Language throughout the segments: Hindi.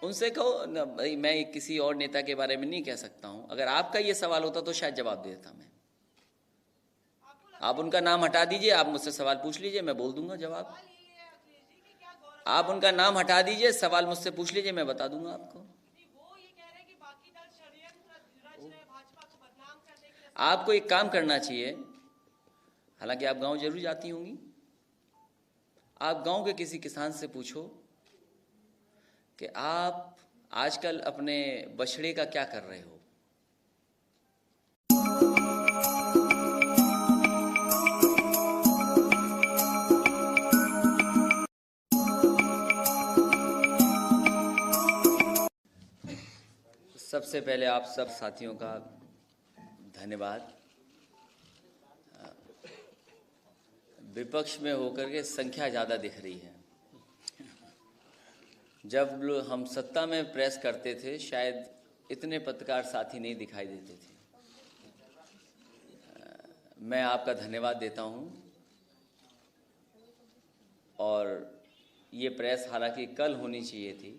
उनसे कहो न, भाई मैं किसी और नेता के बारे में नहीं कह सकता हूं। अगर आपका ये सवाल होता तो शायद जवाब दे देता मैं। आप उनका नाम हटा दीजिए, आप मुझसे सवाल पूछ लीजिए, मैं बोल दूंगा जवाब। आप उनका नाम हटा दीजिए, सवाल मुझसे पूछ लीजिए, मैं बता दूंगा आपको। आपको एक काम करना चाहिए, हालांकि आप गांव जरूर जाती होंगी, आप गांव के किसी किसान से पूछो कि आप आजकल अपने बछड़े का क्या कर रहे हो। सबसे पहले आप सब साथियों का धन्यवाद। विपक्ष में होकर के संख्या ज़्यादा दिख रही है। जब हम सत्ता में प्रेस करते थे शायद इतने पत्रकार साथी नहीं दिखाई देते थे। मैं आपका धन्यवाद देता हूं। और ये प्रेस हालांकि कल होनी चाहिए थी,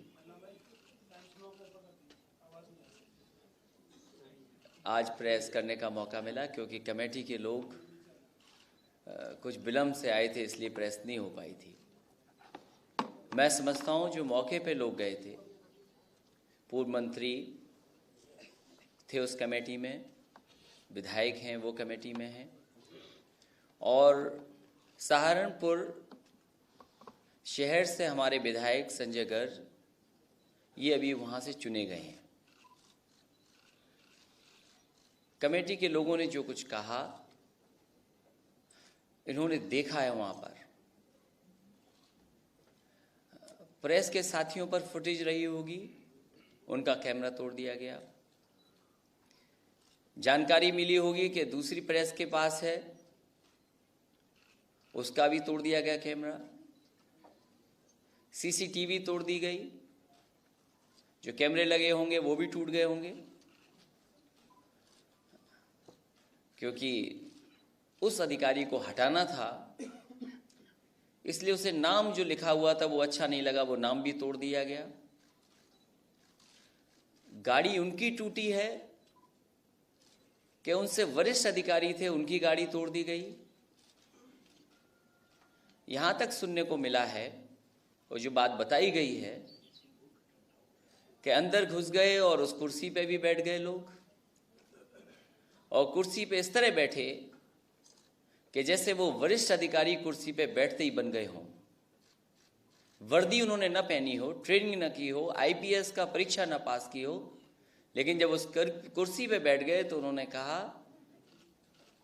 आज प्रेस करने का मौका मिला क्योंकि कमेटी के लोग कुछ विलम्ब से आए थे, इसलिए प्रेस नहीं हो पाई थी। मैं समझता हूं जो मौके पे लोग गए थे, पूर्व मंत्री थे उस कमेटी में, विधायक हैं वो कमेटी में हैं, और सहारनपुर शहर से हमारे विधायक संजय गर्ग ये अभी वहां से चुने गए हैं। कमेटी के लोगों ने जो कुछ कहा, इन्होंने देखा है वहां पर। प्रेस के साथियों पर फुटेज रही होगी, उनका कैमरा तोड़ दिया गया। जानकारी मिली होगी कि दूसरी प्रेस के पास है, उसका भी तोड़ दिया गया कैमरा। सीसीटीवी तोड़ दी गई, जो कैमरे लगे होंगे वो भी टूट गए होंगे, क्योंकि उस अधिकारी को हटाना था, इसलिए उसे नाम जो लिखा हुआ था वो अच्छा नहीं लगा, वो नाम भी तोड़ दिया गया। गाड़ी उनकी टूटी है कि उनसे वरिष्ठ अधिकारी थे, उनकी गाड़ी तोड़ दी गई। यहां तक सुनने को मिला है और जो बात बताई गई है कि अंदर घुस गए और उस कुर्सी पे भी बैठ गए लोग, और कुर्सी पे इस तरह बैठे कि जैसे वो वरिष्ठ अधिकारी कुर्सी पे बैठते ही बन गए हों। वर्दी उन्होंने न पहनी हो, ट्रेनिंग न की हो, आईपीएस का परीक्षा न पास की हो, लेकिन जब उस कुर्सी पे बैठ गए तो उन्होंने कहा,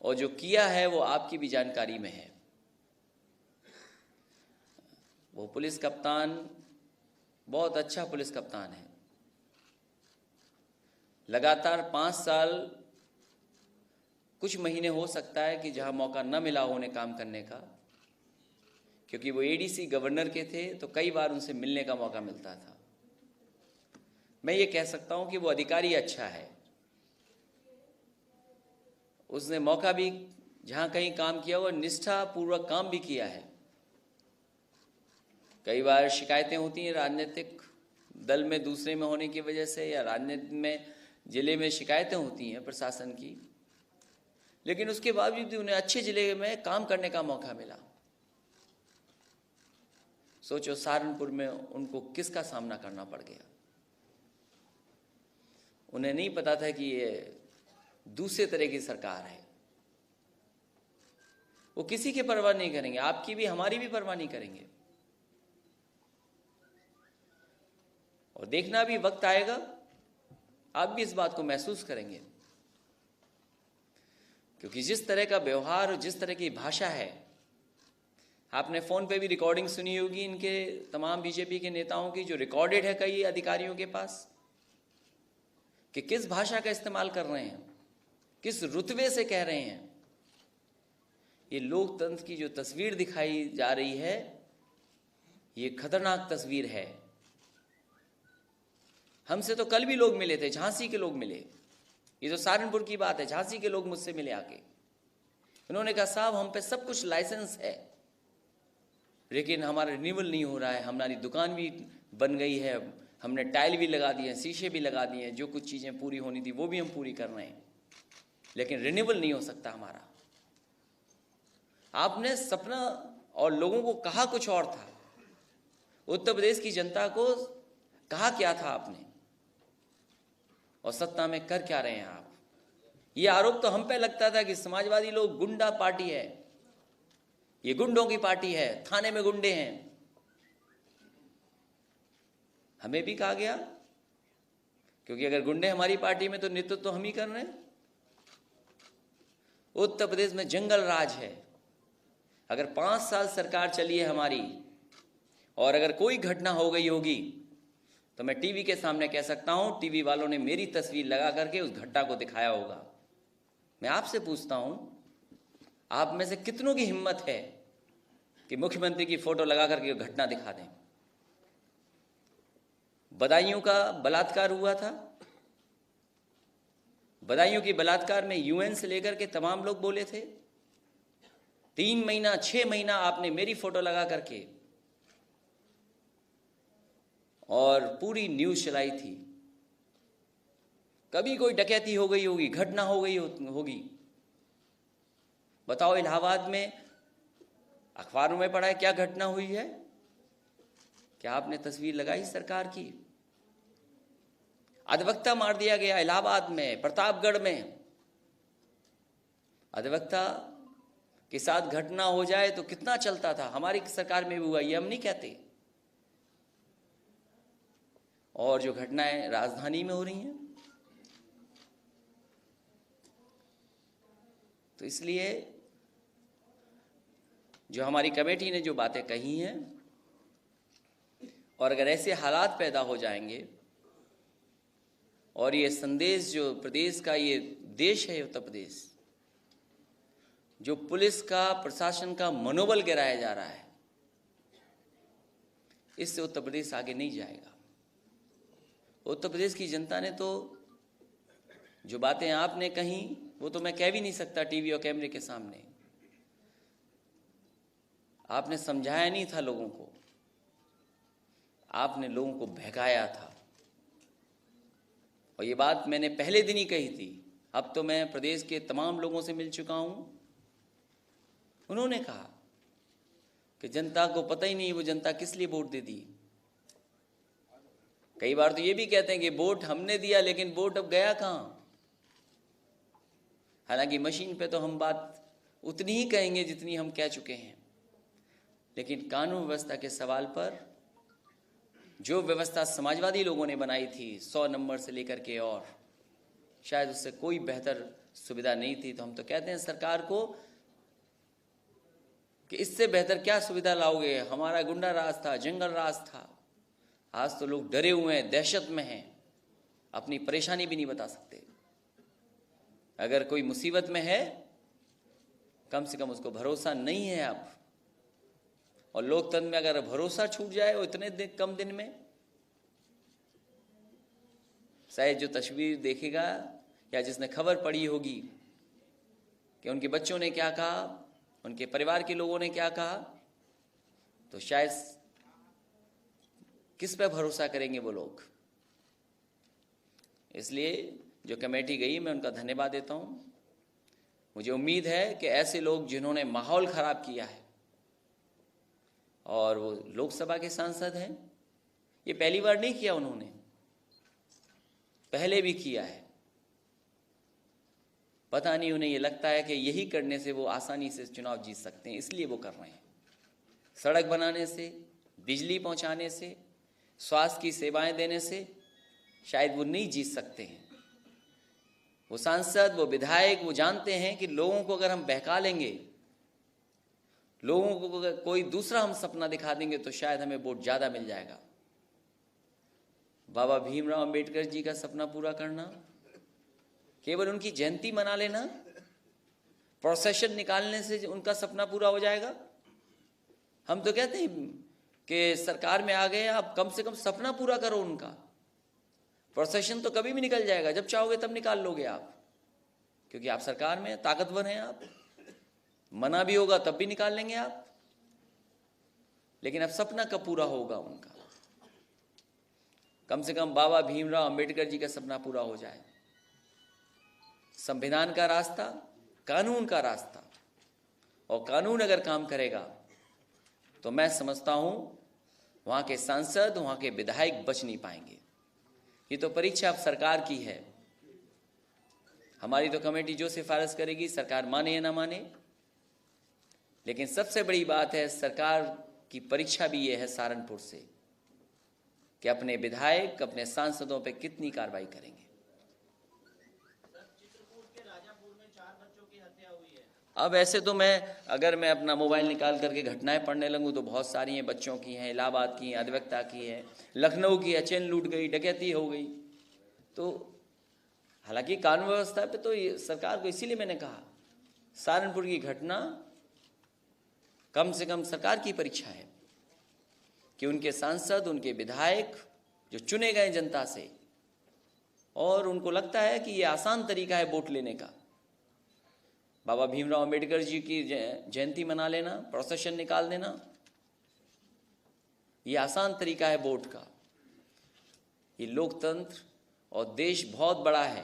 और जो किया है वो आपकी भी जानकारी में है। वो पुलिस कप्तान बहुत अच्छा पुलिस कप्तान है। लगातार 5 साल कुछ महीने हो सकता है कि जहां मौका न मिला हो उन्हें काम करने का, क्योंकि वो एडीसी गवर्नर के थे तो कई बार उनसे मिलने का मौका मिलता था। मैं ये कह सकता हूं कि वो अधिकारी अच्छा है। उसने मौका भी जहां कहीं काम किया हुआ, निष्ठापूर्वक काम भी किया है। कई बार शिकायतें होती हैं राजनीतिक दल में दूसरे में होने की वजह से, या राजनीति में जिले में शिकायतें होती हैं प्रशासन की, लेकिन उसके बावजूद भी उन्हें अच्छे जिले में काम करने का मौका मिला। सोचो सहारनपुर में उनको किसका सामना करना पड़ गया। उन्हें नहीं पता था कि ये दूसरे तरह की सरकार है। वो किसी की परवाह नहीं करेंगे, आपकी भी हमारी भी परवाह नहीं करेंगे। और देखना भी वक्त आएगा, आप भी इस बात को महसूस करेंगे, क्योंकि जिस तरह का व्यवहार और जिस तरह की भाषा है, आपने फोन पे भी रिकॉर्डिंग सुनी होगी इनके तमाम बीजेपी के नेताओं की, जो रिकॉर्डेड है कई अधिकारियों के पास, कि किस भाषा का इस्तेमाल कर रहे हैं, किस रुतबे से कह रहे हैं। ये लोकतंत्र की जो तस्वीर दिखाई जा रही है, ये खतरनाक तस्वीर है। हमसे तो कल भी लोग मिले थे, झांसी के लोग मिले। ये तो सहारनपुर की बात है, झांसी के लोग मुझसे मिले आके। उन्होंने कहा साहब हम पे सब कुछ लाइसेंस है, लेकिन हमारा रिन्यूअल नहीं हो रहा है, हमारी दुकान भी बन गई है, हमने टाइल भी लगा दिए, शीशे भी लगा दिए, जो कुछ चीज़ें पूरी होनी थी वो भी हम पूरी कर रहे हैं, लेकिन रिन्यूअल नहीं हो सकता हमारा। आपने सपना और लोगों को कहा कुछ और था, उत्तर प्रदेश की जनता को कहा क्या था आपने, और सत्ता में कर क्या रहे हैं आप। ये आरोप तो हम पे लगता था कि समाजवादी लोग गुंडा पार्टी है, ये गुंडों की पार्टी है, थाने में गुंडे हैं। हमें भी कहा गया, क्योंकि अगर गुंडे हमारी पार्टी में तो नेतृत्व तो हम ही कर रहे हैं। उत्तर प्रदेश में जंगल राज है। अगर 5 साल सरकार चली है हमारी, और अगर कोई घटना हो गई होगी तो मैं टीवी के सामने कह सकता हूं, टीवी वालों ने मेरी तस्वीर लगा करके उस घटना को दिखाया होगा। मैं आपसे पूछता हूं, आप में से कितनों की हिम्मत है कि मुख्यमंत्री की फोटो लगा करके घटना दिखा दें। बदायूं का बलात्कार हुआ था, बदायूं की बलात्कार में यूएन से लेकर के तमाम लोग बोले थे। 3 महीना 6 महीना आपने मेरी फोटो लगा करके और पूरी न्यूज चलाई थी। कभी कोई डकैती हो गई होगी, घटना हो गई होगी, बताओ इलाहाबाद में अखबारों में पढ़ा है क्या घटना हुई है? क्या आपने तस्वीर लगाई सरकार की? अधिवक्ता मार दिया गया इलाहाबाद में, प्रतापगढ़ में। अधिवक्ता के साथ घटना हो जाए तो कितना चलता था, हमारी सरकार में भी हुआ, ये हम नहीं कहते। और जो घटनाएं राजधानी में हो रही हैं, तो इसलिए जो हमारी कमेटी ने जो बातें कही हैं, और अगर ऐसे हालात पैदा हो जाएंगे और ये संदेश जो प्रदेश का, ये देश है उत्तर प्रदेश, जो पुलिस का, प्रशासन का मनोबल गिराया जा रहा है, इससे उत्तर प्रदेश आगे नहीं जाएगा। उत्तर प्रदेश की जनता ने तो जो बातें आपने कही वो तो मैं कह भी नहीं सकता टीवी और कैमरे के सामने। आपने समझाया नहीं था लोगों को, आपने लोगों को बहकाया था। और ये बात मैंने पहले दिन ही कही थी, अब तो मैं प्रदेश के तमाम लोगों से मिल चुका हूं। उन्होंने कहा कि जनता को पता ही नहीं वो जनता किस लिए वोट दे दी। कई बार तो ये भी कहते हैं कि वोट हमने दिया, लेकिन वोट अब गया कहां। हालांकि मशीन पे तो हम बात उतनी ही कहेंगे जितनी हम कह चुके हैं, लेकिन कानून व्यवस्था के सवाल पर जो व्यवस्था समाजवादी लोगों ने बनाई थी 100 नंबर से लेकर के, और शायद उससे कोई बेहतर सुविधा नहीं थी। तो हम तो कहते हैं सरकार को कि इससे बेहतर क्या सुविधा लाओगे। हमारा गुंडा राज था, जंगल राज था, आज तो लोग डरे हुए हैं, दहशत में हैं, अपनी परेशानी भी नहीं बता सकते। अगर कोई मुसीबत में है, कम से कम उसको भरोसा नहीं है अब। और लोकतंत्र में अगर भरोसा छूट जाए वो इतने कम दिन में, शायद जो तस्वीर देखेगा या जिसने खबर पढ़ी होगी कि उनके बच्चों ने क्या कहा, उनके परिवार के लोगों ने क्या कहा, तो शायद किस पे भरोसा करेंगे वो लोग। इसलिए जो कमेटी गई, मैं उनका धन्यवाद देता हूं। मुझे उम्मीद है कि ऐसे लोग जिन्होंने माहौल खराब किया है, और वो लोकसभा के सांसद हैं, ये पहली बार नहीं किया उन्होंने, पहले भी किया है। पता नहीं उन्हें ये लगता है कि यही करने से वो आसानी से चुनाव जीत सकते हैं, इसलिए वो कर रहे हैं। सड़क बनाने से, बिजली पहुंचाने से, स्वास्थ्य की सेवाएं देने से शायद वो नहीं जीत सकते हैं। वो सांसद, वो विधायक, वो जानते हैं कि लोगों को अगर हम बहका लेंगे, लोगों को अगर कोई दूसरा हम सपना दिखा देंगे, तो शायद हमें वोट ज्यादा मिल जाएगा। बाबा भीमराव अंबेडकर जी का सपना पूरा करना, केवल उनकी जयंती मना लेना, प्रोसेशन निकालने से उनका सपना पूरा हो जाएगा। हम तो कहते हैं कि सरकार में आ गए, आप कम से कम सपना पूरा करो उनका। प्रोसेशन तो कभी भी निकल जाएगा, जब चाहोगे तब निकाल लोगे आप, क्योंकि आप सरकार में ताकतवर हैं। आप मना भी होगा तब भी निकाल लेंगे आप, लेकिन अब सपना कब पूरा होगा उनका। कम से कम बाबा भीमराव अंबेडकर जी का सपना पूरा हो जाए। संविधान का रास्ता, कानून का रास्ता, और कानून अगर काम करेगा तो मैं समझता हूं वहां के सांसद, वहां के विधायक बच नहीं पाएंगे। ये तो परीक्षा अब सरकार की है। हमारी तो कमेटी जो सिफारिश करेगी, सरकार माने या ना माने, लेकिन सबसे बड़ी बात है सरकार की परीक्षा भी ये है सहारनपुर से कि अपने विधायक, अपने सांसदों पे कितनी कार्रवाई करेंगे। अब ऐसे तो अगर मैं अपना मोबाइल निकाल करके घटनाएं पढ़ने लगूं तो बहुत सारी हैं, बच्चों की हैं, इलाहाबाद की हैं, अधिवक्ता की है, लखनऊ की है, चेन लूट गई, डकैती हो गई। तो हालांकि कानून व्यवस्था पे तो सरकार को, इसीलिए मैंने कहा सहारनपुर की घटना कम से कम सरकार की परीक्षा है कि उनके सांसद, उनके विधायक जो चुने गए जनता से, और उनको लगता है कि ये आसान तरीका है वोट लेने का। बाबा भीमराव अंबेडकर जी की जयंती मना लेना, प्रोसेशन निकाल देना, ये आसान तरीका है वोट का। ये लोकतंत्र और देश बहुत बड़ा है।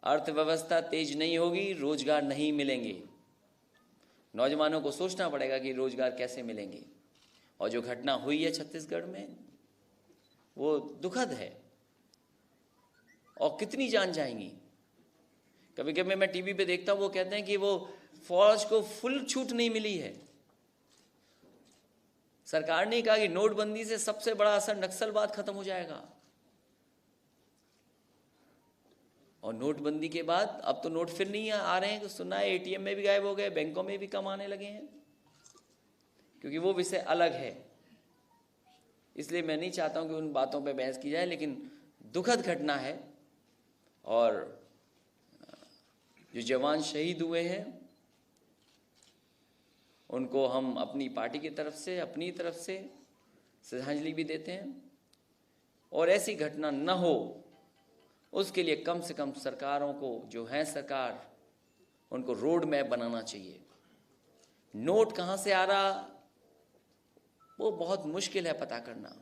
अर्थव्यवस्था तेज नहीं होगी, रोजगार नहीं मिलेंगे। नौजवानों को सोचना पड़ेगा कि रोजगार कैसे मिलेंगे। और जो घटना हुई है छत्तीसगढ़ में, वो दुखद है। और कितनी जान जाएंगी। कभी कभी मैं टीवी पे देखता हूं, वो कहते हैं कि वो फौज को फुल छूट नहीं मिली है। सरकार ने कहा कि नोटबंदी से सबसे बड़ा असर नक्सलवाद खत्म हो जाएगा। और नोटबंदी के बाद अब तो नोट फिर नहीं आ रहे हैं, सुना है एटीएम में भी गायब हो गए, बैंकों में भी कम आने लगे हैं, क्योंकि वो विषय अलग है। इसलिए मैं नहीं चाहता हूं कि उन बातों पे बहस की जाए, लेकिन दुखद घटना है। और जो जवान शहीद हुए हैं उनको हम अपनी पार्टी की तरफ से, अपनी तरफ से श्रद्धांजलि भी देते हैं। और ऐसी घटना न हो उसके लिए कम से कम सरकारों को, जो है सरकार, उनको रोड मैप बनाना चाहिए। नोट कहां से आ रहा वो बहुत मुश्किल है पता करना।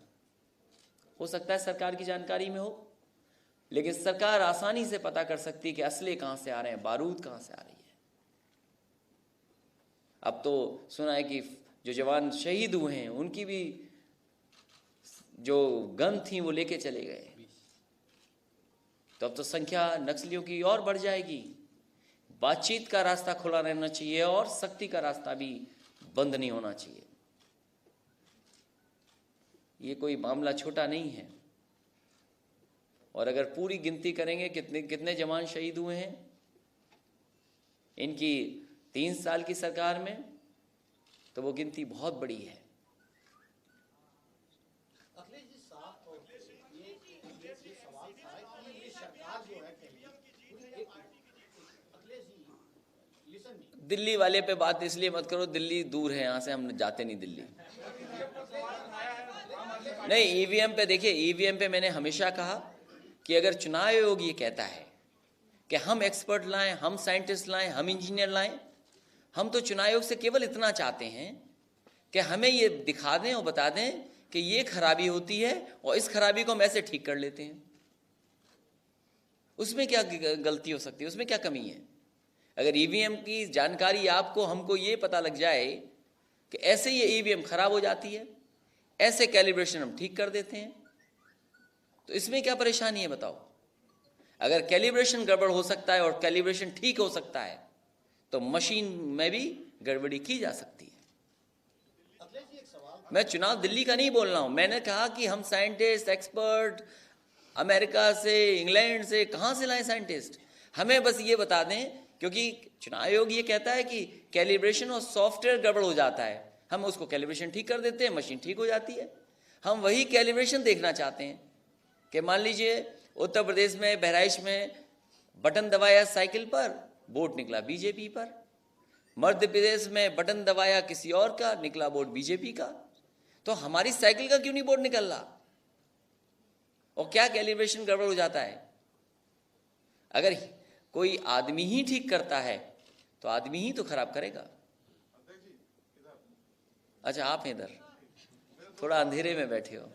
हो सकता है सरकार की जानकारी में हो, लेकिन सरकार आसानी से पता कर सकती है कि असले कहां से आ रहे हैं, बारूद कहां से आ रही है। अब तो सुना है कि जो जवान शहीद हुए हैं उनकी भी जो गन थी वो लेके चले गए। तो अब तो संख्या नक्सलियों की और बढ़ जाएगी। बातचीत का रास्ता खुला रहना चाहिए और सख्ती का रास्ता भी बंद नहीं होना चाहिए। ये कोई मामला छोटा नहीं है। और अगर पूरी गिनती करेंगे कितने कितने जवान शहीद हुए हैं इनकी 3 साल की सरकार में, तो वो गिनती बहुत बड़ी है। दिल्ली वाले पे बात इसलिए मत करो, दिल्ली दूर है यहाँ से, हम जाते नहीं दिल्ली। नहीं, ईवीएम पे देखिए, ईवीएम पे मैंने हमेशा कहा कि अगर चुनाव आयोग ये कहता है कि हम एक्सपर्ट लाएं, हम साइंटिस्ट लाएं, हम इंजीनियर लाएं, हम तो चुनाव आयोग से केवल इतना चाहते हैं कि हमें ये दिखा दें और बता दें कि ये खराबी होती है और इस खराबी को हम ऐसे ठीक कर लेते हैं। उसमें क्या गलती हो सकती है, उसमें क्या कमी है? अगर ईवीएम की जानकारी आपको, हमको ये पता लग जाए कि ऐसे ये ईवीएम खराब हो जाती है, ऐसे कैलिब्रेशन हम ठीक कर देते हैं, तो इसमें क्या परेशानी है बताओ? अगर कैलिब्रेशन गड़बड़ हो सकता है और कैलिब्रेशन ठीक हो सकता है तो मशीन में भी गड़बड़ी की जा सकती है। मैं चुनाव दिल्ली का नहीं बोल रहा हूं, मैंने कहा कि हम साइंटिस्ट, एक्सपर्ट अमेरिका से, इंग्लैंड से, कहां से लाएं साइंटिस्ट? हमें बस ये बता दें, क्योंकि चुनाव आयोग ये कहता है कि कैलिब्रेशन और सॉफ्टवेयर गड़बड़ हो जाता है, हम उसको कैलिब्रेशन ठीक कर देते हैं, मशीन ठीक हो जाती है। हम वही कैलिब्रेशन देखना चाहते हैं कि मान लीजिए उत्तर प्रदेश में बहराइच में बटन दबाया साइकिल पर, वोट निकला बीजेपी पर। मध्य प्रदेश में बटन दबाया किसी और का, निकला वोट बीजेपी का। तो हमारी साइकिल का क्यों नहीं वोट निकल रहा? और क्या कैलिब्रेशन गड़बड़ हो जाता है? अगर कोई आदमी ही ठीक करता है तो आदमी ही तो खराब करेगा। अच्छा, आप इधर थोड़ा अंधेरे में बैठे हो।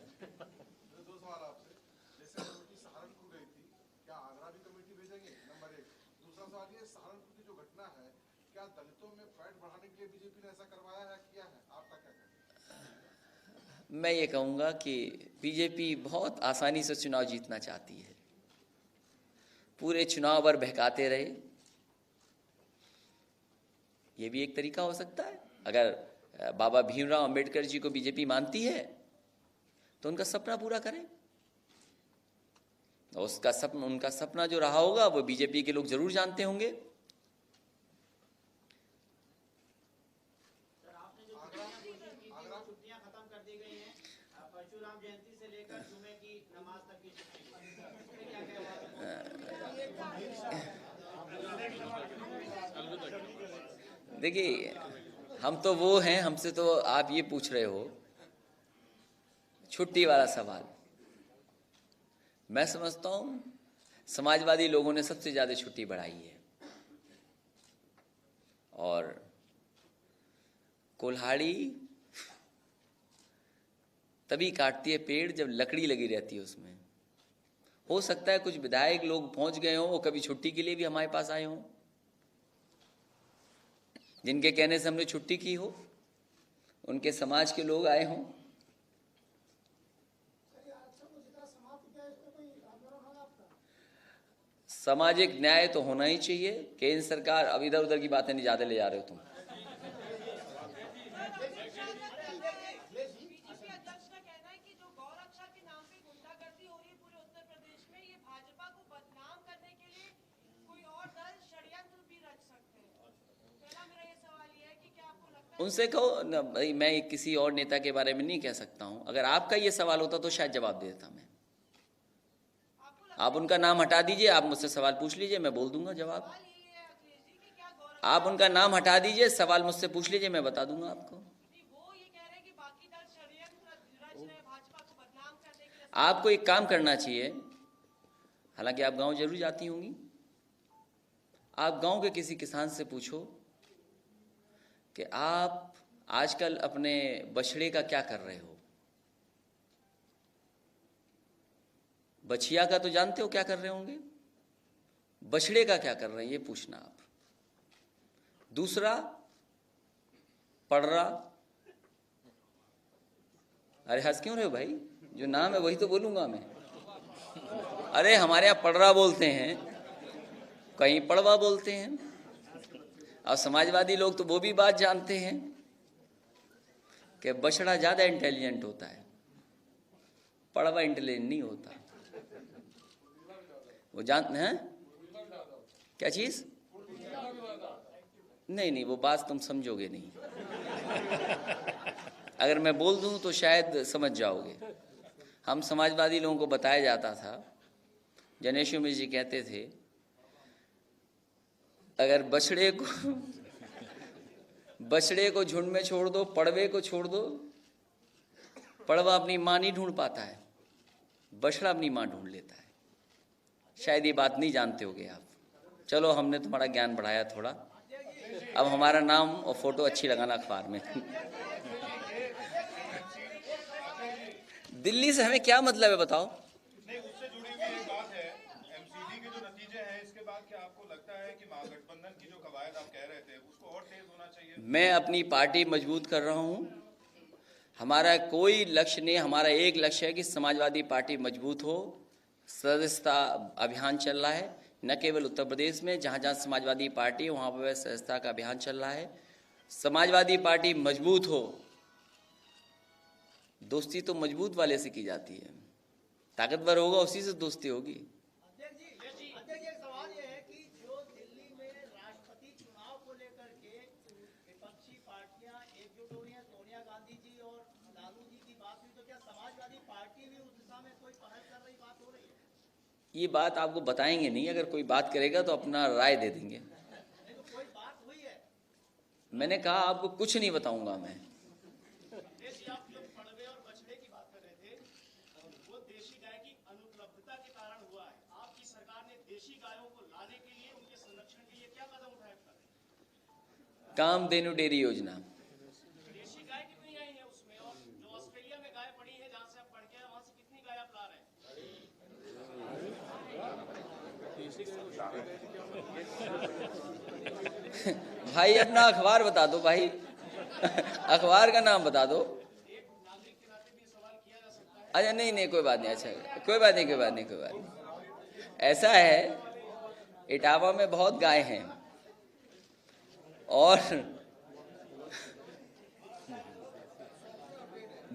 सवाल ये, सहारनपुर की जो घटना है, क्या दलितों में फैट बढ़ाने के लिए बीजेपी ने ऐसा करवाया है, किया है? आपका क्या कहना है? मैं ये कहूँगा कि बीजेपी बहुत आसानी से चुनाव जीतना चाहती है, पूरे चुनाव भर बहकाते रहे, ये भी एक तरीका हो सकता है। अगर बाबा भीमराव अंबेडकर जी को बीजेपी मानती है तो उनका सपना पूरा करें। उनका सपना जो रहा होगा वो बीजेपी के लोग जरूर जानते होंगे। सर, आपने जो छुट्टियां खत्म कर दी गई हैं, परशुराम जयंती से लेकर जुमे की नमाज तक की छुट्टी, क्या कहना? देखिए, हम तो वो हैं, हमसे तो आप ये पूछ रहे हो छुट्टी वाला सवाल। मैं समझता हूं समाजवादी लोगों ने सबसे ज्यादा छुट्टी बढ़ाई है, और कुल्हाड़ी तभी काटती है पेड़ जब लकड़ी लगी रहती है उसमें। हो सकता है कुछ विधायक लोग पहुंच गए हों, वो कभी छुट्टी के लिए भी हमारे पास आए हों, जिनके कहने से हमने छुट्टी की हो, उनके समाज के लोग आए हों। सामाजिक न्याय तो होना ही चाहिए। केंद्र सरकार, अब इधर उधर की बातें नहीं ज्यादा ले जा रहे हो तुम। उनसे कहो न भाई, मैं किसी और नेता के बारे में नहीं कह सकता हूं। अगर आपका ये सवाल होता तो शायद जवाब दे देता मैं। आप उनका नाम हटा दीजिए, आप मुझसे सवाल पूछ लीजिए, मैं बोल दूंगा जवाब। आप उनका नाम हटा दीजिए, सवाल मुझसे पूछ लीजिए, मैं बता दूंगा आपको। आपको एक काम करना चाहिए, हालांकि आप गांव जरूर जाती होंगी, आप गांव के किसी किसान से पूछो कि आप आजकल अपने बछड़े का क्या कर रहे हो। बछिया का तो जानते हो क्या कर रहे होंगे, बछड़े का क्या कर रहे हैं ये पूछना आप। दूसरा, पड़रा। अरे हंस क्यों रहे हो भाई, जो नाम है वही तो बोलूंगा मैं। अरे हमारे यहाँ पड़रा बोलते हैं, कहीं पड़वा बोलते हैं, और समाजवादी लोग तो वो भी बात जानते हैं कि बछड़ा ज्यादा इंटेलिजेंट होता है, पड़वा इंटेलिजेंट नहीं होता। वो जानते हैं क्या चीज? नहीं, वो बात तुम समझोगे नहीं। अगर मैं बोल दूं तो शायद समझ जाओगे। हम समाजवादी लोगों को बताया जाता था, जनेश्वर मिश्र जी कहते थे, अगर बछड़े को झुंड में छोड़ दो, पड़वे को छोड़ दो, पड़वा अपनी मां नहीं ढूंढ पाता है, बछड़ा अपनी मां ढूंढ लेता है। शायद ये बात नहीं जानते होगे आप। चलो, हमने तुम्हारा ज्ञान बढ़ाया थोड़ा, अब हमारा नाम और फोटो अच्छी लगाना अखबार में। दिल्ली से हमें क्या मतलब है बताओ? नहीं, उससे जुड़ी हुई एक बात है, एमसीडी के जो नतीजे हैं, इसके बाद क्या आपको लगता है कि महागठबंधन की जो कवायद आप कह रहे थे उसको और तेज होना चाहिए? मैं अपनी पार्टी मजबूत कर रहा हूं, हमारा कोई लक्ष्य नहीं, हमारा एक लक्ष्य है कि समाजवादी पार्टी मजबूत हो। सदस्यता अभियान चल रहा है, न केवल उत्तर प्रदेश में, जहां जहां समाजवादी पार्टी है वहां पर सदस्यता का अभियान चल रहा है। समाजवादी पार्टी मजबूत हो, दोस्ती तो मजबूत वाले से की जाती है, ताकतवर होगा उसी से दोस्ती होगी। अध्यक्ष जी, सवाल ये है कि जो दिल्ली में राष्ट्रपति चुनाव को लेकर के विपक्षी पार्टियां एकजुट हो रही हैं, सोनिया गांधी जी और लालू जी की बात हुई, तो क्या समाजवादी पार्टी भी उस दिशा में कोई पहल कर रही, बात हो रही है? ये बात आपको बताएंगे नहीं, अगर कोई बात करेगा तो अपना राय दे देंगे। तो कोई बात हुई है? मैंने कहा आपको कुछ नहीं बताऊंगा मैं। आप जो पड़वे और बछड़े की बात कर रहे थे, वो देशी गाय की अनुपलब्धता के कारण हुआ है। आपकी सरकार ने देशी गायों को लाने के लिए, उनके संरक्षण के लिए क्या कदम उठाए? कामधेनु डेयरी योजना। देशी गाय कितनी आई है उसमें, और जो ऑस्ट्रेलिया में गाय पड़ी है जहां से आप पढ़ के आए, वहां से कितनी गाय आप ला रहे हैं? भाई अपना अखबार बता दो भाई, अखबार का नाम बता दो। अच्छा नहीं नहीं कोई बात नहीं, अच्छा कोई बात नहीं, कोई बात नहीं, कोई बात नहीं। ऐसा है, इटावा में बहुत गाय हैं और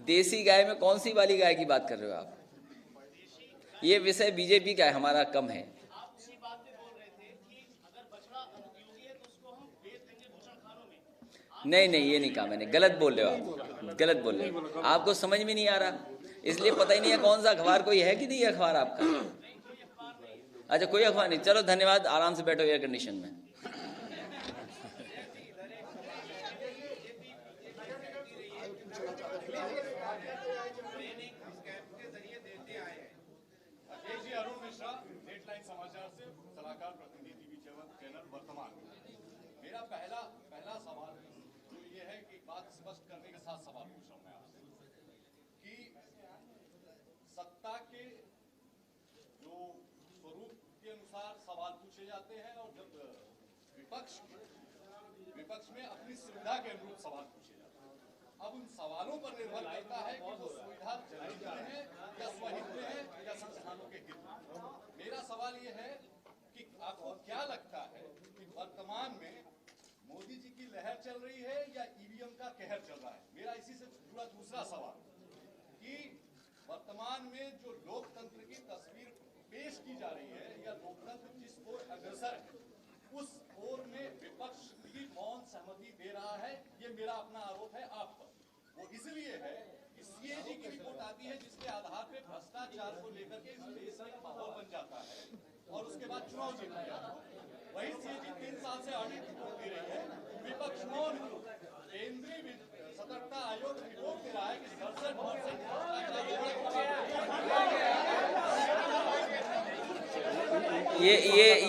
देसी गाय में कौन सी वाली गाय की बात कर रहे हो आप? ये विषय बीजेपी का है, हमारा कम है। आप उसी बात पे बोल रहे थे कि अगर बछड़ा अनुपयोगी है तो उसको हम बेच देंगे भूषणखानों में। नहीं नहीं ये नहीं कहा मैंने, गलत बोल रहे हो आप, गलत बोल रहे हो। आपको समझ में नहीं आ रहा, इसलिए पता ही नहीं है कौन सा अखबार, कोई है कि नहीं अखबार आपका? अच्छा कोई अखबार नहीं, चलो धन्यवाद, आराम से बैठो एयर कंडीशन में। अरुण मिश्रा, डेडलाइन समाचार से सलाहकार प्रतिनिधि टीवी चैनल वर्तमान। मेरा पहला सवाल तो ये है कि बात स्पष्ट करने के साथ सवाल पूछ रहा हूं मैं आपसे कि सत्ता के जो स्वरूप के अनुसार सवाल पूछे जाते हैं और जब विपक्ष में अपनी सुविधा के अनुरूप सवाल पूछे जाते हैं, अब उन सवालों पर निर्भर करता है कि वो सुविधा जनहित में है या स्वहित में है या संस्थानों के हित में। मेरा सवाल ये है कि आपको क्या लगता है कि वर्तमान में मोदी जी की लहर चल रही है या ईवीएम का कहर चल रहा है? मेरा इसी से जुड़ा दूसरा सवाल कि वर्तमान में जो लोकतंत्र की तस्वीर पेश की जा रही है या लोकतंत्र जिस ओर अग्रसर है, उस ओर में विपक्ष भी मौन सहमति दे रहा है। ये मेरा अपना आरोप है आप पर। वो इसलिए है कि सीएजी की रिपोर्ट आती है जिसके आधार पे भ्रष्टाचार को लेकर के इस देश में माहौल बन जाता है और उसके बाद चुनाव जीत लिया। वही सीएजी 3 साल से ऑडिट रिपोर्ट दे रही है, विपक्ष मौन। केंद्रीय सतर्कता आयोग रिपोर्ट दे रहा है कि 67%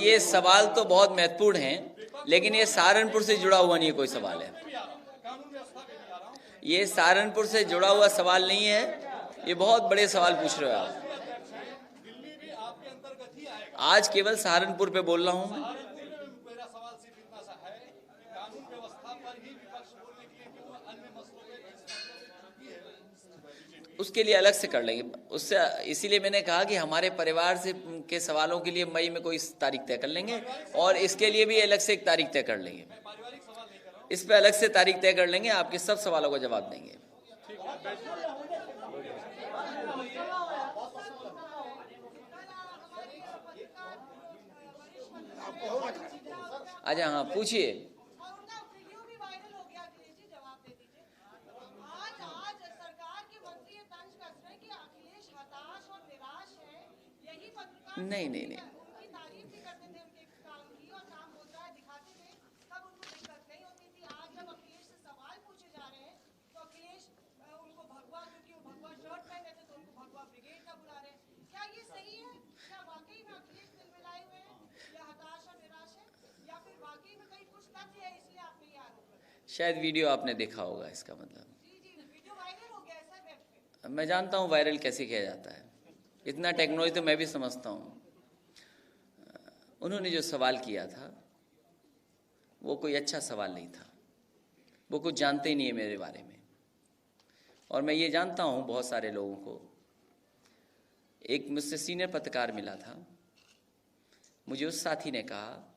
ये सवाल तो बहुत महत्वपूर्ण हैं, लेकिन ये सहारनपुर से जुड़ा हुआ नहीं कोई सवाल है। ये सहारनपुर से जुड़ा हुआ सवाल नहीं है, ये बहुत बड़े सवाल पूछ रहे हो आप। आज केवल सहारनपुर पे बोल रहा हूँ मैं। मेरा सवाल सिर्फ इतना सा है कि कानून व्यवस्था पर ही विपक्ष बोलने के लिए कि वो अन्य मसलों पे उसके लिए अलग से कर लेंगे, उससे इसीलिए मैंने कहा कि हमारे परिवार से के सवालों के लिए मई में कोई तारीख तय कर लेंगे और इसके लिए भी अलग से एक तारीख तय कर लेंगे। इस पे अलग से तारीख तय कर लेंगे, आपके सब सवालों का जवाब देंगे। अच्छा हाँ पूछिए। नहीं नहीं नहीं शायद वीडियो आपने देखा होगा, इसका मतलब मैं जानता हूँ वायरल कैसे किया जाता है, इतना टेक्नोलॉजी तो मैं भी समझता हूँ। उन्होंने जो सवाल किया था वो कोई अच्छा सवाल नहीं था, वो कुछ जानते ही नहीं है मेरे बारे में। और मैं ये जानता हूँ बहुत सारे लोगों को। एक मुझसे सीनियर पत्रकार मिला था, मुझे उस साथी ने कहा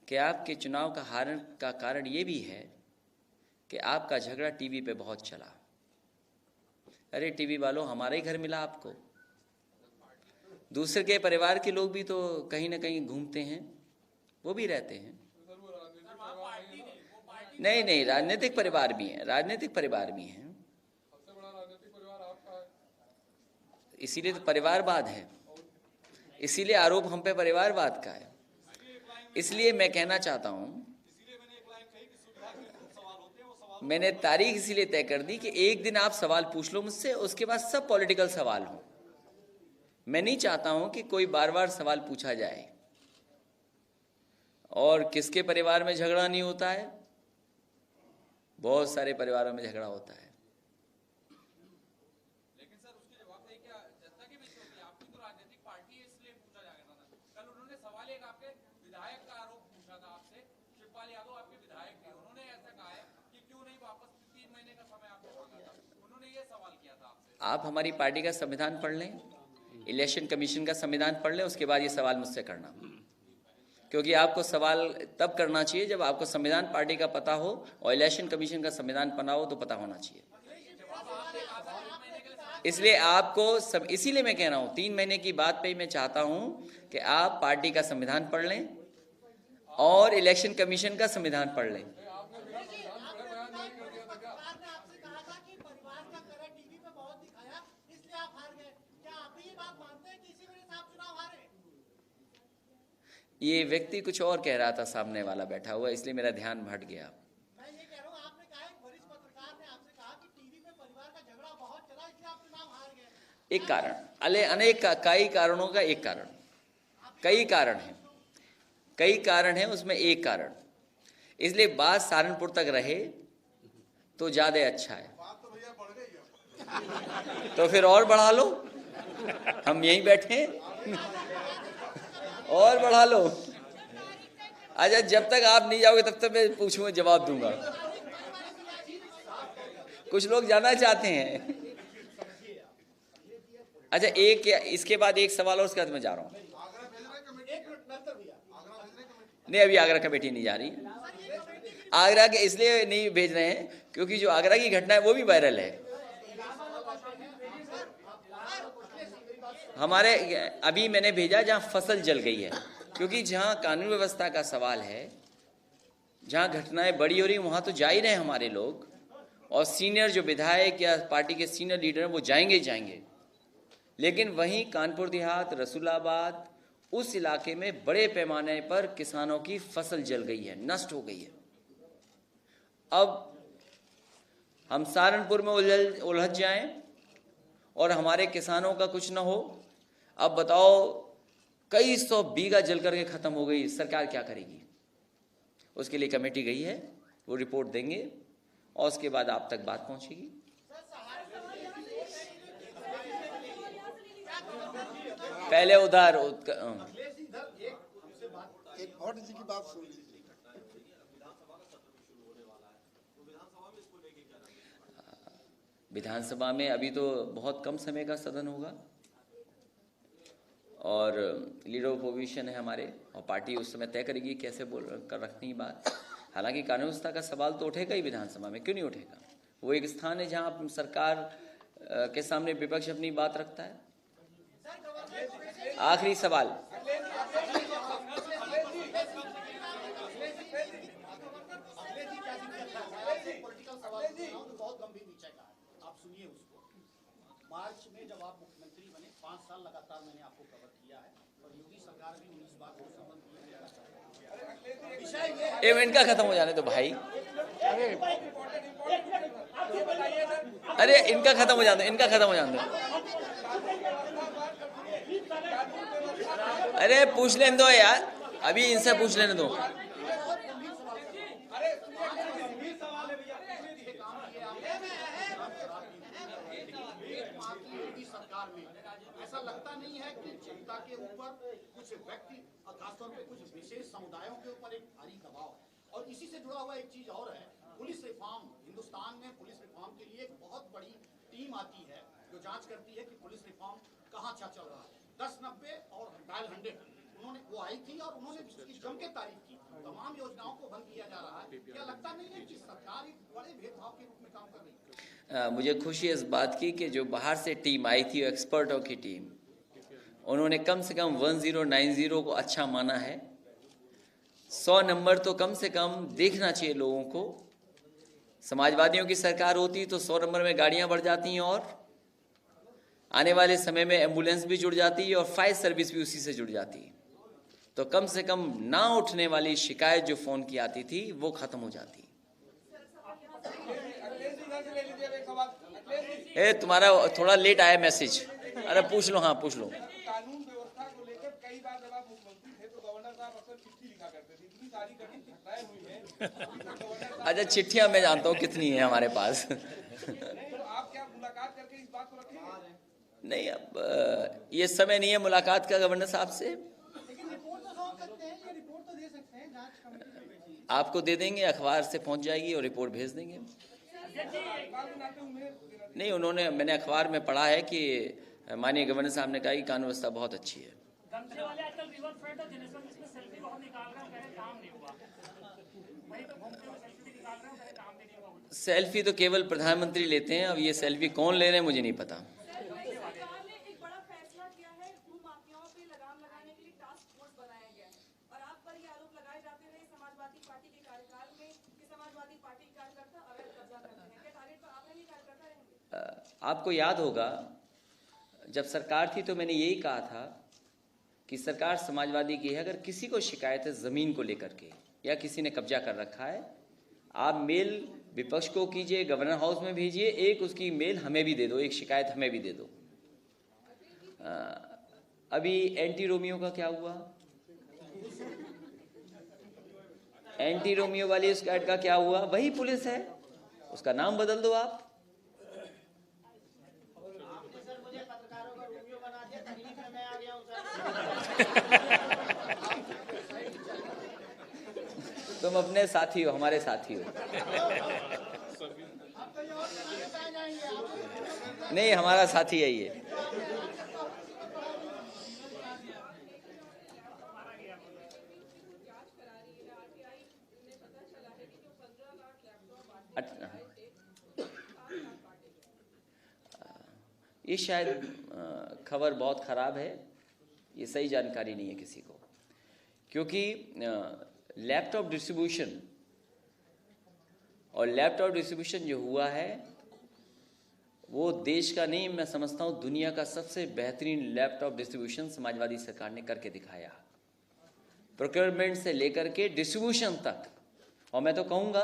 कि आपके चुनाव का हारने का कारण ये भी है कि आपका झगड़ा टीवी पे बहुत चला। अरे टीवी वालों, हमारे ही घर मिला आपको, दूसरे के परिवार के लोग भी तो कहीं ना कहीं घूमते हैं, वो भी रहते हैं। नहीं नहीं, राजनीतिक परिवार भी हैं, राजनीतिक परिवार भी हैं, इसीलिए तो परिवारवाद है, इसीलिए आरोप हम पे परिवारवाद का है। इसलिए मैं कहना चाहता हूं, मैंने तारीख इसीलिए तय कर दी कि एक दिन आप सवाल पूछ लो मुझसे, उसके बाद सब पॉलिटिकल सवाल हो। मैं नहीं चाहता हूं कि कोई बार बार सवाल पूछा जाए। और किसके परिवार में झगड़ा नहीं होता है? बहुत सारे परिवारों में झगड़ा होता है। लेकिन सर उसके जवाब नहीं, क्या जनता के बीच होती है? आपकी तो राजनीतिक पार्टी है इसलिए पूछा जाएगा ना। कल उन्होंने सवाल एक आपके गोपाल यादव आपके विधायक थे, उन्होंने ऐसा कहा है कि क्यों नहीं वापस 3 महीने का समय आपने मांगा था, उन्होंने ये सवाल किया था आपसे। आप हमारी पार्टी का संविधान पढ़ लें, इलेक्शन कमीशन का संविधान पढ़ लें, उसके बाद ये सवाल मुझसे करना, क्योंकि आपको सवाल तब करना चाहिए जब आपको संविधान पार्टी का पता हो और इलेक्शन कमीशन का संविधान पढ़ा हो तो पता होना चाहिए। इसलिए आपको सब, इसीलिए मैं कह रहा हूं 3 महीने की बात पे मैं चाहता हूं कि आप पार्टी का संविधान पढ़ लें और इलेक्शन कमीशन का संविधान पढ़ लें। ये व्यक्ति कुछ और कह रहा था, सामने वाला बैठा हुआ, इसलिए मेरा ध्यान भट गया। मैं ये कह रहा हूँ, आपने कहा एक वरिष्ठ पत्रकार ने आपसे कहा कि टीवी पे परिवार का झगड़ा बहुत चला, इसलिए आप चुनाव हार गए। एक कारण, अनेक कई कारणों का एक कारण, कई कारण है उसमें एक कारण, इसलिए बात सहारनपुर तक रहे तो ज्यादा अच्छा है। तो फिर और बढ़ा लो, हम यहीं बैठे और बढ़ा लो। अच्छा, जब तक आप नहीं जाओगे तब तक मैं पूछूंगा, जवाब दूंगा। कुछ लोग जाना चाहते हैं। अच्छा, एक इसके बाद एक सवाल और, उसके बाद मैं जा रहा हूं। नहीं, अभी आगरा कमेटी नहीं जा रही। आगरा के इसलिए नहीं भेज रहे हैं क्योंकि जो आगरा की घटना है वो भी वायरल है। हमारे अभी मैंने भेजा जहां फसल जल गई है, क्योंकि जहां कानून व्यवस्था का सवाल है, जहां घटनाएं बड़ी हो रही, वहां तो जा ही रहे हैं हमारे लोग, और सीनियर जो विधायक या पार्टी के सीनियर लीडर हैं वो जाएंगे ही जाएंगे। लेकिन वहीं कानपुर देहात, रसूलाबाद, उस इलाके में बड़े पैमाने पर किसानों की फसल जल गई है, नष्ट हो गई है। अब हम सहारनपुर में उलझ जाएं और हमारे किसानों का कुछ ना हो। अब बताओ, कई 100 बीघा जल करके खत्म हो गई, सरकार क्या करेगी? उसके लिए कमेटी गई है, वो रिपोर्ट देंगे और उसके बाद आप तक बात पहुंचेगी। पहले उधर एक भट्ट जी की बात सुन लीजिए। विधानसभा में अभी तो बहुत कम समय का सदन होगा और लीडर ऑफ अपोजिशन है हमारे, और पार्टी उस समय तय करेगी कैसे कर रखनी बात। हालांकि कानून व्यवस्था का सवाल तो उठेगा ही विधानसभा में, क्यों नहीं उठेगा? वो एक स्थान है जहां सरकार के सामने विपक्ष अपनी बात रखता है। आखिरी सवाल, मार्च में जब आप मुख्यमंत्री बने, 5 साल लगातार मैंने आपको कवर किया है और योगी सरकार भी 19 बार को संबंध दिया। इनका खत्म हो जाने तो भाई, अरे इनका खत्म हो जाने, इनका खत्म हो जाने। अरे पूछ लेने दो यार, अभी इनसे पूछ लेने दो। ऐसा लगता नहीं है कि जनता के ऊपर कुछ व्यक्ति, खासतौर पे कुछ विशेष समुदायों के ऊपर एक भारी दबाव है? और इसी से जुड़ा हुआ एक चीज और है, पुलिस रिफॉर्म, हिंदुस्तान में पुलिस रिफॉर्म के लिए एक बहुत बड़ी टीम आती है जो जांच करती है कि पुलिस रिफॉर्म कहाँ अच्छा चल रहा है। 1090 और डायल 100 उन्होंने वो आई थी और उन्होंने इसकी जम के तारीफ की। तमाम योजनाओं को बंद किया जा रहा है। क्या लगता नहीं है कि सरकार एक बड़े भेदभाव के रूप में काम कर रही है? मुझे खुशी है इस बात की कि जो बाहर से टीम आई थी, एक्सपर्टों की टीम, उन्होंने कम से कम 1090 को अच्छा माना है। 100 नंबर तो कम से कम देखना चाहिए लोगों को। समाजवादियों की सरकार होती तो 100 नंबर में गाड़ियां बढ़ जाती और आने वाले समय में एम्बुलेंस भी जुड़ जाती और फायर सर्विस भी उसी से जुड़ जाती। तो कम से कम ना उठने वाली शिकायत जो फोन की आती थी वो खत्म हो जाती। तुम्हारा थोड़ा लेट आया मैसेज। अरे पूछ लो, हाँ पूछ लो। कानून व्यवस्था को लेकर कई बार जब आप मुख्यमंत्री थे तो गवर्नर साहब अक्सर चिट्ठी लिखा करते थे, इतनी सारी कठिन चिट्ठाएं हुई हैं। अच्छा, चिट्ठियां मैं जानता हूँ कितनी है हमारे पास। तो आप क्या मुलाकात करके इस बात को रखेंगे? नहीं, अब ये समय नहीं है मुलाकात का गवर्नर साहब से। लेकिन रिपोर्ट तो सौंप सकते हैं, ये रिपोर्ट तो दे सकते हैं, जांच कमेटी में भेजिए। आपको दे देंगे, अखबार से पहुंच जाएगी और रिपोर्ट भेज देंगे। नहीं, मैंने अखबार में पढ़ा है कि माननीय गवर्नर साहब ने कहा कि कानून व्यवस्था बहुत अच्छी है। सेल्फी तो केवल प्रधानमंत्री लेते हैं, अब ये सेल्फी कौन ले रहे हैं मुझे नहीं पता। सरकार ने एक बड़ा फैसला किया है, भू माफियाओं पे लगाम लगाने के लिए टास्क फोर्स बनाया गया है और आप पर ये आरोप लगाए जाते रहे समाजवादी पार्टी के कार्यकाल में कि समाजवादी पार्टी कार्यकर्ता अवैध कब्जा करते हैं। क्या टारगेट पर आप नहीं कार्यकर्ता रहेंगे? आपको याद होगा जब सरकार थी तो मैंने यही कहा था कि सरकार समाजवादी की है। अगर किसी को शिकायत है जमीन को लेकर के या किसी ने कब्जा कर रखा है, आप मेल विपक्ष को कीजिए, गवर्नर हाउस में भेजिए, एक उसकी मेल हमें भी दे दो, एक शिकायत हमें भी दे दो। अभी एंटी रोमियो का क्या हुआ? एंटी रोमियो वाली शिकायत का क्या हुआ? वही पुलिस है, उसका नाम बदल दो आप। आपने सर मुझे पत्रकारों का रोमियो बना दिया, तकलीफ में मैं आ गया हूं सर। तुम अपने साथी हो, हमारे साथी हो। नहीं, हमारा साथी है ये। ये शायद खबर बहुत खराब है, ये सही जानकारी नहीं है किसी को, क्योंकि लैपटॉप डिस्ट्रीब्यूशन और लैपटॉप डिस्ट्रीब्यूशन जो हुआ है वो देश का नहीं, मैं समझता हूँ दुनिया का सबसे बेहतरीन लैपटॉप डिस्ट्रीब्यूशन समाजवादी सरकार ने करके दिखाया। प्रोक्योरमेंट से लेकर के डिस्ट्रीब्यूशन तक। और मैं तो कहूँगा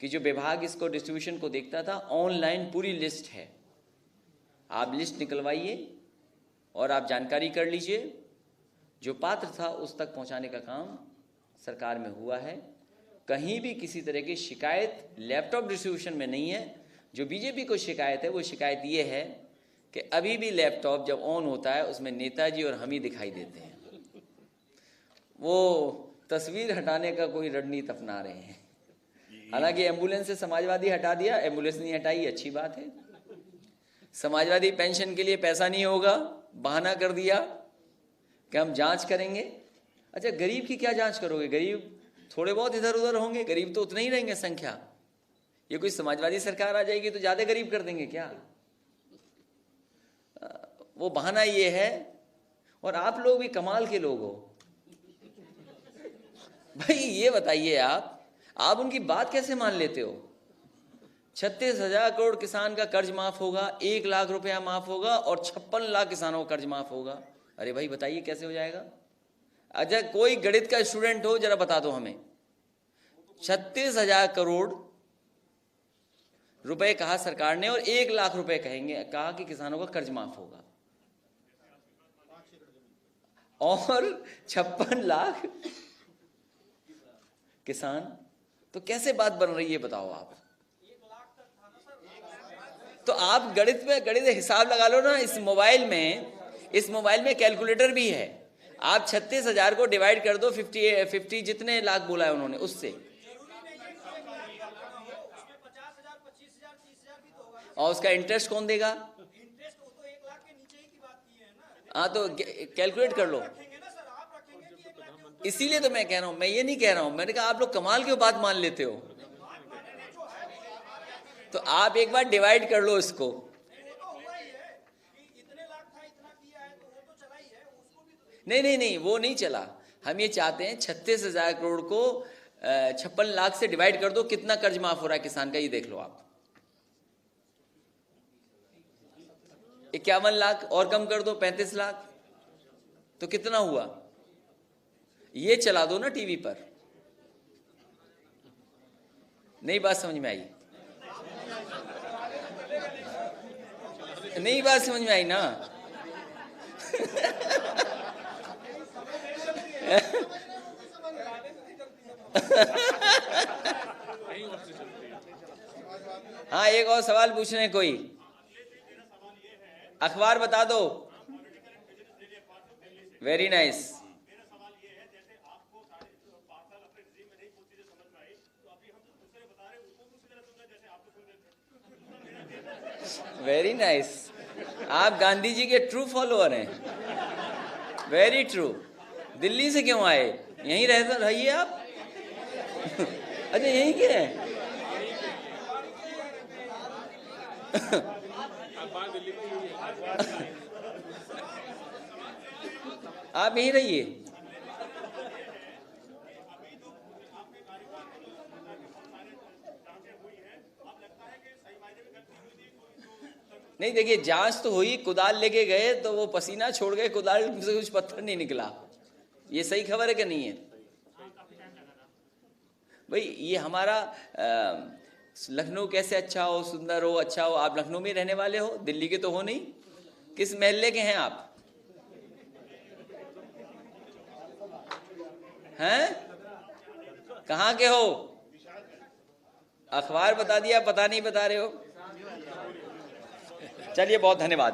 कि जो विभाग इसको डिस्ट्रीब्यूशन को देखता था, ऑनलाइन पूरी लिस्ट है, आप लिस्ट निकलवाइए और आप जानकारी कर लीजिए। जो पात्र था उस तक पहुंचाने का काम सरकार में हुआ है। कहीं भी किसी तरह की शिकायत लैपटॉप डिस्ट्रीब्यूशन में नहीं है। जो बीजेपी को शिकायत है वो शिकायत ये है कि अभी भी लैपटॉप जब ऑन होता है उसमें नेताजी और हम ही दिखाई देते हैं। वो तस्वीर हटाने का कोई रणनीति अपना रहे हैं। हालांकि एम्बुलेंस से समाजवादी हटा दिया, एम्बुलेंस नहीं हटाई, अच्छी बात है। समाजवादी पेंशन के लिए पैसा नहीं होगा, बहाना कर दिया कि हम जांच करेंगे। अच्छा, गरीब की क्या जांच करोगे? गरीब थोड़े बहुत इधर उधर होंगे, गरीब तो उतने ही रहेंगे संख्या। ये कोई समाजवादी सरकार आ जाएगी तो ज्यादा गरीब कर देंगे क्या? वो बहाना ये है। और आप लोग भी कमाल के लोग हो भाई। ये बताइए आप उनकी बात कैसे मान लेते हो? 36,000 करोड़ किसान का कर्ज माफ होगा, 1 लाख रुपया माफ होगा और 56 लाख किसानों का कर्ज माफ होगा। अरे भाई बताइए कैसे हो जाएगा? अच्छा, कोई गणित का स्टूडेंट हो जरा बता दो हमें। 36,000 करोड़ रुपए कहा सरकार ने और 1 लाख रुपए कहा कि किसानों का कर्ज माफ होगा और 56 लाख किसान। तो कैसे बात बन रही है बताओ आप? तो आप गणित हिसाब लगा लो ना। इस मोबाइल में कैलकुलेटर भी है। आप 36,000 को डिवाइड कर दो 50 जितने लाख बोला है उन्होंने उससे, और उसका इंटरेस्ट कौन देगा? हाँ, तो कैलकुलेट कर लो। इसीलिए तो मैं कह रहा हूं, मैं ये नहीं कह रहा हूं, मैंने कहा आप लोग कमाल क्यों बात मान लेते हो। तो आप एक बार डिवाइड कर लो इसको। नहीं, वो नहीं चला। हम ये चाहते हैं 36,000 करोड़ को 56 लाख से डिवाइड कर दो, कितना कर्ज माफ हो रहा है किसान का, ये देख लो आप। 51 लाख और कम कर दो, 35 लाख, तो कितना हुआ? ये चला दो ना टीवी पर। नई बात समझ में आई? नई बात समझ में आई ना? हाँ, एक और सवाल पूछ रहे हैं कोई? अखबार बता दो। Very nice. Very nice. आप गांधी जी के ट्रू फॉलोअर हैं। Very true. दिल्ली से क्यों आए? यहीं रहिए आप। अच्छा, यहीं के हैं? आप यहीं रहिए। नहीं, देखिए, जांच तो हुई, कुदाल लेके गए तो वो पसीना छोड़ गए, कुदाल से कुछ पत्थर नहीं निकला। ये सही खबर है कि नहीं है भाई? ये हमारा लखनऊ कैसे अच्छा हो, सुंदर हो, अच्छा हो। आप लखनऊ में रहने वाले हो, दिल्ली के तो हो नहीं। किस महल्ले के हैं आप? हैं? कहाँ के हो? अखबार बता दिया, पता नहीं बता रहे हो। चलिए, बहुत धन्यवाद।